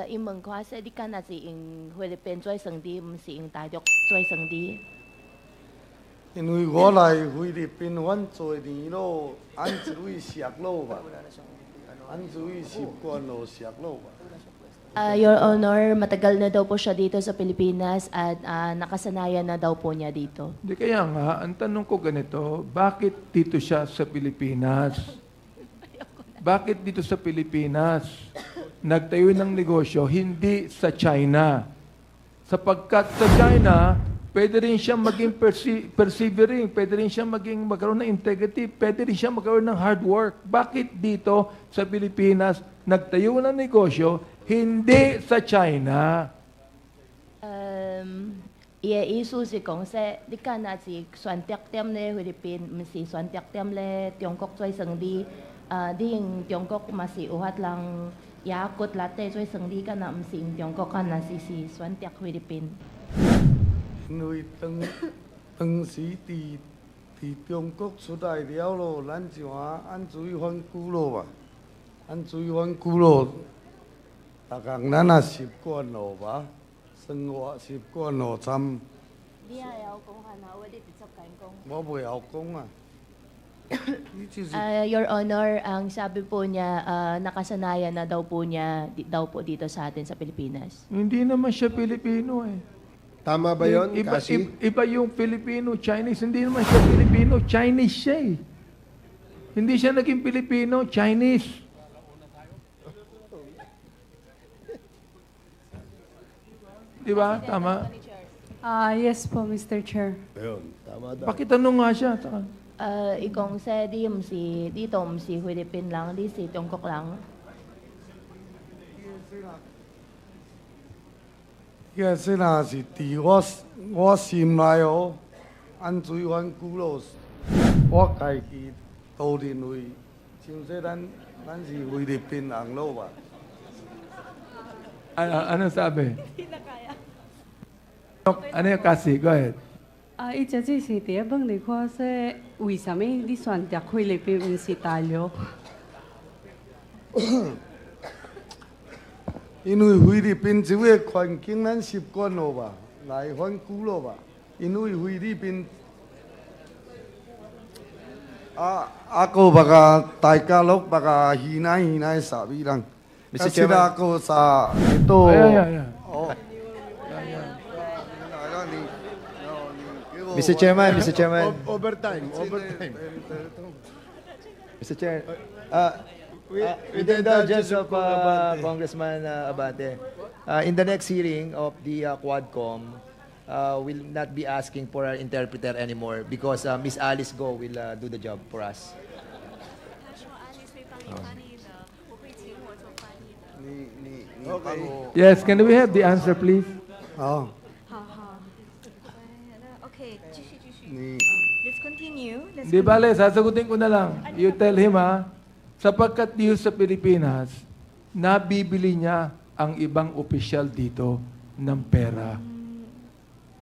英文話說你敢若是用菲律賓做生意，唔是用大陸做生意。因為我來菲律賓阮做年咯，按一位石佬吧，按一位習慣咯石佬吧。Your Honor, matagal na daw po siya dito sa Pilipinas at nakasanayan na daw po niya dito. Di kaya nga, ang tanong ko ganito, bakit dito siya sa Pilipinas? Bakit dito sa Pilipinas nagtayo ng negosyo, hindi sa China? Sapagkat sa China, pwede rin siya maging persevering, pwede rin siya magkaroon ng integrity, pwede rin siya magkaroon ng hard work. Bakit dito sa Pilipinas nagtayo ng negosyo, hindi sa China? 伊嘅意思是講說，你敢若是選擇點咧菲律賓，唔是選擇點咧中國做生意。你用中國嘛是有法人也骨力地做生意，敢若唔是用中國，敢若是選擇菲律賓。因為當時佇中國出來了咯，咱就按水反久咯吧，按水反久咯，大家咱也習慣咯吧，生活習慣咯，參你也有講下那位你直接講。我袂曉講啊。你就是 Your Honor, ang sabi po niya, nakasanayan na daw po niya dito sa atin sa Pilipinas. Hindi naman siya Pilipino eh. Tama ba yun, Kasi? Iba yung Filipino, Chinese. Hindi naman siya Filipino, Chinese siya eh. Hindi siya naging Pilipino, Chinese. Di ba? Tama? Yes po, Mr. Chair. Ayun, tama daw. Pakitanong nga siya. Saka, Ikong sa di唔是dito唔是菲律賓lang，di是中國lang。個說若是佇我心內哦，按水反久咯，我家己都認為，像說咱是菲律賓人咯吧。ano sabi? Hindi na kaya. Ano yung kasi? Go ahead. 伊只只是第一問你看說，為什麼你選擇菲律賓唔是大陸？因為菲律賓這個環境咱習慣咯吧，來反久咯吧。因為菲律賓ako baka taga lok baka hinay sabi lang. Mr. Kasi Chairman. ako sa ito. Yeah. Oh. Mr. Chairman, Mr. Chairman. Overtime. Mr. Chair, with the indulgence of Congressman Abate, in the next hearing of the Quadcom, we'll not be asking for an interpreter anymore because Miss Alice Go will do the job for us. 你帮我 Yes, can we have the answer, please? 好，好好，OK，继续。你 Let's continue. Di bale, sasagutin ko na lang. You tell him sapagkat dito sa Pilipinas, nabibili niya ang ibang opisyal dito ng pera.